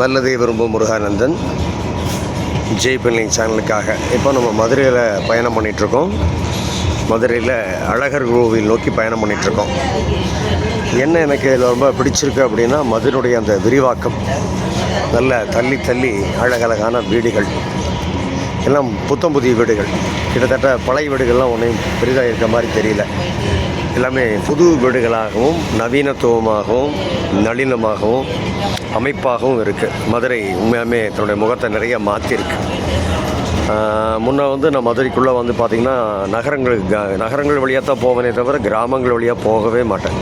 நல்லதே விரும்பும் முருகானந்தன் ஜெய் பில்லிங் சேனலுக்காக இப்போ நம்ம மதுரையில் பயணம் பண்ணிகிட்ருக்கோம். மதுரையில் அழகர் கோவில் நோக்கி பயணம் பண்ணிகிட்ருக்கோம். என்ன எனக்கு இதில் ரொம்ப பிடிச்சிருக்கு அப்படின்னா மதுரையுடைய அந்த விரிவாக்கம், நல்ல தள்ளி தள்ளி அழகழகான வீடுகள், எல்லாம் புத்தம் புதிய வீடுகள். கிட்டத்தட்ட பழைய வீடுகள்லாம் ஒன்றையும் பெரிதாக இருக்க மாதிரி தெரியல. எல்லாமே புது வீடுகளாகவும் நவீனத்துவமாகவும் நளினமாகவும் அமைப்பாகவும் இருக்குது. மதுரை உண்மையாமே தன்னுடைய முகத்தை நிறைய மாற்றிருக்கு. முன்னே நான் மதுரைக்குள்ளே பார்த்திங்கன்னா நகரங்கள் வழியாக தான் போவேனே தவிர கிராமங்கள் வழியாக போகவே மாட்டேன்.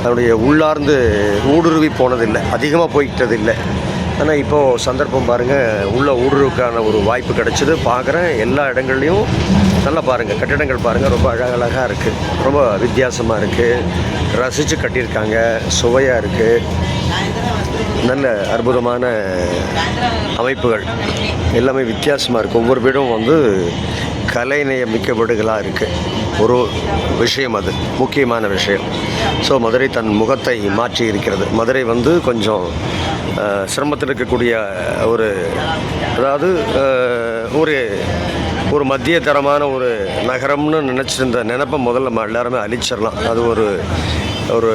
அதனுடைய உள்ளார்ந்து ஊடுருவி போனதில்லை, அதிகமாக போய்கிட்டதில்லை. ஆனால் இப்போது சந்தர்ப்பம் பாருங்கள், உள்ள ஊடுருவுக்கான ஒரு வாய்ப்பு கிடச்சிது. பார்க்குறேன் எல்லா இடங்கள்லையும் நல்லா பாருங்கள், கட்டிடங்கள் பாருங்கள், ரொம்ப அழகழகாக இருக்குது, ரொம்ப வித்தியாசமாக இருக்குது, ரசித்து கட்டியிருக்காங்க, சுவையாக இருக்குது, நல்ல அற்புதமான அமைப்புகள், எல்லாமே வித்தியாசமாக இருக்குது. ஒவ்வொரு வீடும் கலைநயம் மிக்க வீடுகளாக இருக்குது. ஒரு விஷயம், அது முக்கியமான விஷயம். ஸோ மதுரை தன் முகத்தை மாற்றி இருக்கிறது. மதுரை கொஞ்சம் சிரமத்தில் இருக்கக்கூடிய அதாவது ஒரு மத்திய தரமான ஒரு நகரம்னு நினச்சிருந்த நினைப்பை முதல்ல நம்ம எல்லாருமே அழிச்சிடலாம். அது ஒரு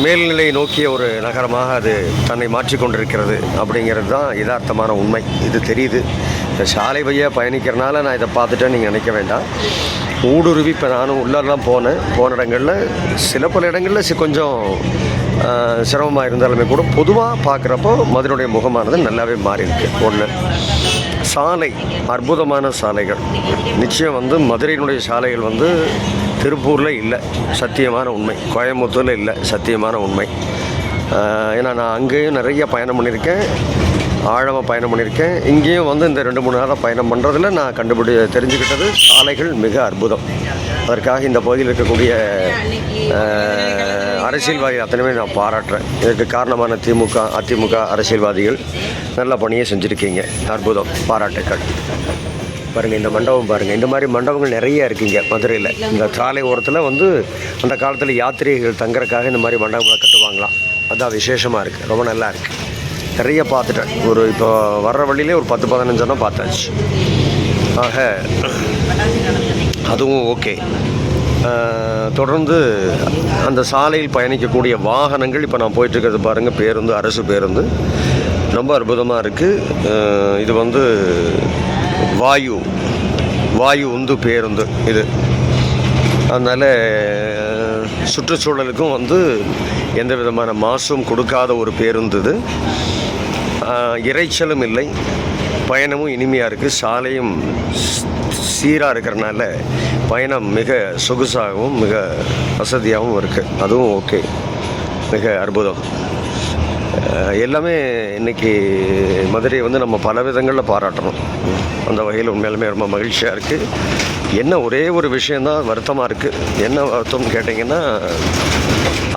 மேல்நிலை நோக்கிய ஒரு நகரமாக அது தன்னை மாற்றிக்கொண்டிருக்கிறது அப்படிங்கிறது தான் யதார்த்தமான உண்மை. இது தெரியுது. இந்த சாலை வழியாக பயணிக்கிறனால நான் இதை பார்த்துட்டேன்னு நீங்கள் நினைக்க வேண்டாம். ஊடுருவி இப்போ நானும் உள்ளெல்லாம் போன இடங்களில் சில பல இடங்களில் கொஞ்சம் சிரமமாக இருந்தாலுமே கூட பொதுவாக பார்க்குறப்போ மதுரையுடைய முகமானது நல்லாவே மாறி இருக்கு. ஒன்று, சாலை, அற்புதமான சாலைகள். நிச்சயம் மதுரையினுடைய சாலைகள் திருப்பூரில் இல்லை, சத்தியமான உண்மை. கோயம்புத்தூரில் இல்லை, சத்தியமான உண்மை. ஏன்னா நான் அங்கேயும் நிறைய பயணம் பண்ணியிருக்கேன், ஆழமாக பயணம் பண்ணியிருக்கேன். இங்கேயும் இந்த 2-3 நாளாக பயணம் பண்ணுறதுல நான் தெரிஞ்சுக்கிட்டது சாலைகள் மிக அற்புதம். அதற்காக இந்த பகுதியில் இருக்கக்கூடிய அரசியல்வாதிகள் அத்தனையுமே நான் பாராட்டுறேன். இதற்கு காரணமான அதிமுக அரசியல்வாதிகள் நல்ல பணியை செஞ்சுருக்கீங்க. அற்புதம், பாராட்டுக்கள். பாருங்கள், இந்த மண்டபம் பாருங்கள். இந்த மாதிரி மண்டபங்கள் நிறைய இருக்குங்க மதுரையில். இந்த சாலை ஓரத்தில் அந்த காலத்தில் யாத்திரிகள் தங்குறதுக்காக இந்த மாதிரி மண்டபங்களை கட்டுவாங்களாம். அதுதான் விசேஷமாக இருக்குது, ரொம்ப நல்லா இருக்குது. நிறைய பார்த்துட்டேன். இப்போ வர்ற வழியிலே ஒரு 10-15 பார்த்தாச்சு. ஆக அதுவும் ஓகே. தொடர்ந்து அந்த சாலையில் பயணிக்கக்கூடிய வாகனங்கள் இப்போ நான் போயிட்டுருக்கிறது பாருங்கள், பேருந்து, அரசு பேருந்து ரொம்ப அற்புதமாக இருக்குது. இது வாயு உந்து பேருந்து இது. அதனால் சுற்றுச்சூழலுக்கும் எந்த விதமான மாசும் கொடுக்காத ஒரு பேருந்து இது. இறைச்சலும் இல்லை, பயணமும் இனிமையாக இருக்குது, சாலையும் சீராக இருக்கிறனால பயணம் மிக சொகுசாகவும் மிக வசதியாகவும் இருக்குது. அதுவும் ஓகே, மிக அற்புதம். எல்லாமே இன்றைக்கி மதுரையை நம்ம பல விதங்களில் பாராட்டணும். அந்த வகையில் உண்மையிலுமே ரொம்ப மகிழ்ச்சியாக இருக்குது. என்ன ஒரே ஒரு விஷயந்தான் வருத்தமாக இருக்குது. என்ன வருத்தம்னு கேட்டிங்கன்னா,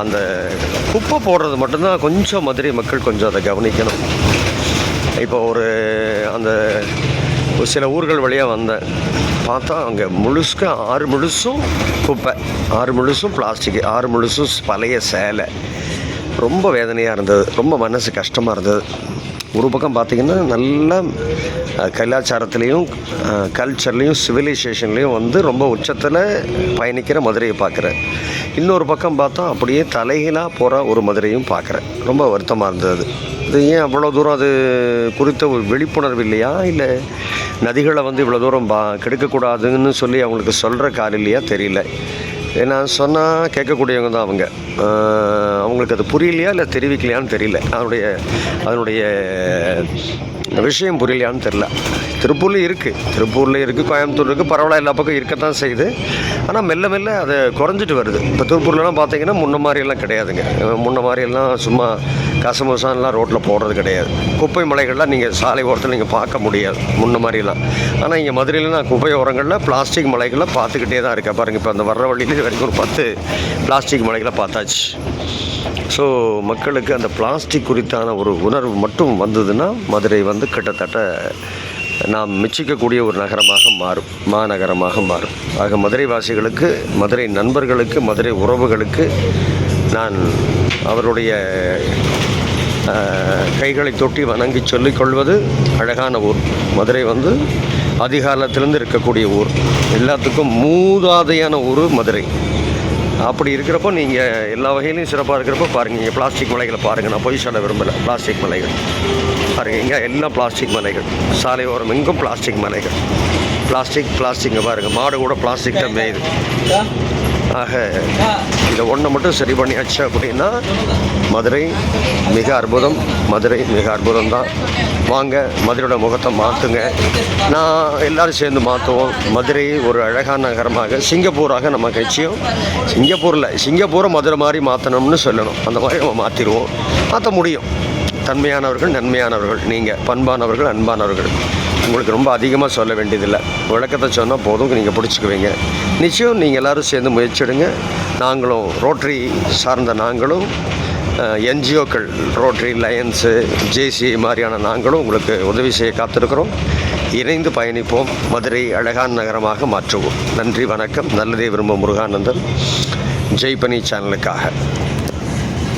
அந்த குப்பை போடுறது மட்டும்தான் கொஞ்சம் மதுரை மக்கள் கொஞ்சம் அதை கவனிக்கணும். இப்போ அந்த சில ஊர்கள் வழியாக வந்தேன், பார்த்தா அங்கே முழுக்க 6 முழுசும் குப்பை, 6 முழுசும் பிளாஸ்டிக்கு, 6 முழுசும் பழைய சேலை. ரொம்ப வேதனையாக இருந்தது, ரொம்ப மனசு கஷ்டமாக இருந்தது. ஒரு பக்கம் பார்த்திங்கன்னா நல்ல கலாச்சாரத்துலேயும் கல்ச்சர்லேயும் சிவிலைசேஷன்லேயும் ரொம்ப உச்சத்தில் பயணிக்கிற மதுரையை பார்க்குறேன். இன்னொரு பக்கம் பார்த்தா அப்படியே தலைகீழாக போகிற ஒரு மதுரையும் பார்க்குறேன். ரொம்ப வருத்தமாக இருந்தது. இது ஏன் அவ்வளோ தூரம் அது குறித்த ஒரு விழிப்புணர்வு இல்லையா, இல்லை நதிகளை இவ்வளோ தூரம் கெடுக்கக்கூடாதுன்னு சொல்லி அவங்களுக்கு சொல்கிற கால் இல்லையா தெரியல. ஏன்னா சொன்னால் கேட்கக்கூடியவங்க தான் அவங்க. அவங்களுக்கு அது புரியலையா இல்லை தெரிவிக்கலையான்னு தெரியல. அதனுடைய விஷயம் புரியலையான்னு தெரில. திருப்பூர்லேயும் இருக்குது, கோயம்புத்தூர் இருக்குது, பரவாயில்ல, எல்லா பக்கம் இருக்கத்தான் செய்யுது. ஆனால் மெல்ல மெல்ல அதை குறைஞ்சிட்டு வருது. இப்போ திருப்பூர்லலாம் பார்த்திங்கன்னா முன்ன மாதிரியெல்லாம் கிடையாதுங்க. முன்ன மாதிரியெல்லாம் சும்மா கசமுசான்லாம் ரோட்டில் போடுறது கிடையாது. குப்பை மலைகள்லாம் நீங்கள் சாலை ஓரத்தில் நீங்கள் பார்க்க முடியாது முன்ன மாதிரிலாம். ஆனால் இங்கே மதுரையில் நான் குப்பை ஓரங்களில் பிளாஸ்டிக் மலைகளை பார்த்துக்கிட்டே தான் இருக்கேன். பாருங்கள், இப்போ அந்த வர்ற வழியிலே வரைக்கும் ஒரு 10 பிளாஸ்டிக் மலைகளை பார்த்தாச்சு. ஸோ மக்களுக்கு அந்த பிளாஸ்டிக் குறித்தான ஒரு உணர்வு மட்டும் வந்ததுன்னா மதுரை கிட்டத்தட்ட நாம் மெச்சிக்கக்கூடிய ஒரு நகரமாக மாறும், மாநகரமாக மாறும். ஆக மதுரை வாசிகளுக்கு, மதுரை நண்பர்களுக்கு, மதுரை உறவுகளுக்கு நான் அவருடைய கைகளை தொட்டி வணங்கி சொல்லிக்கொள்வது அழகான ஊர். மதுரை வந்து அதிகாலத்திலேருந்து இருக்கக்கூடிய ஊர், எல்லாத்துக்கும் மூதாதையான ஊர் மதுரை. அப்படி இருக்கிறப்போ நீங்கள் எல்லா வகையிலையும் சிறப்பாக இருக்கிறப்போ பாருங்கள், இங்கே பிளாஸ்டிக் மலைகளை பாருங்கள். நான் பொய் சொல்ல விரும்பலை. பிளாஸ்டிக் மலைகள் பாருங்கள், இங்கே எல்லாம் பிளாஸ்டிக் மலைகள், சாலை ஓரம் எங்கும் பிளாஸ்டிக் மலைகள். பிளாஸ்டிக் பாருங்கள், மாடு கூட பிளாஸ்டிக் தான் மேயுது. ஆக இதை ஒன்றை மட்டும் சரி பண்ணியாச்சு அப்படின்னா மதுரை மிக அற்புதம். மதுரை மிக அற்புதம் தான். வாங்க, மதுரையோட முகத்தை மாற்றுங்க. நான் எல்லோரும் சேர்ந்து மாற்றுவோம். மதுரை ஒரு அழகான நகரமாக, சிங்கப்பூராக நம்ம கட்சியும் சிங்கப்பூரை மதுரை மாதிரி மாற்றணும்னு சொல்லணும். அந்த மாதிரி நம்ம மாற்றிடுவோம், மாற்ற முடியும். தன்மையானவர்கள், நன்மையானவர்கள், நீங்கள் பண்பானவர்கள், அன்பானவர்கள். உங்களுக்கு ரொம்ப அதிகமாக சொல்ல வேண்டியதில்லை. விளக்கத்தை சொன்னால் போதும், நீங்கள் பிடிச்சிக்குவீங்க. நிச்சயம் நீங்கள் எல்லோரும் சேர்ந்து முயற்சிடுங்க. நாங்களும் ரோட்டரி சார்ந்த நாங்களும் என்ஜிஓக்கள், ரோட்டரி, லயன்ஸு, ஜேசி மாதிரியான நாங்களும் உங்களுக்கு உதவி செய்ய காத்திருக்கிறோம். இணைந்து பயணிப்போம். மதுரை அழகான நகரமாக மாற்றுவோம். நன்றி, வணக்கம். நல்லதே விரும்பும் முருகானந்தன், ஜெய்பனி சேனலுக்காக.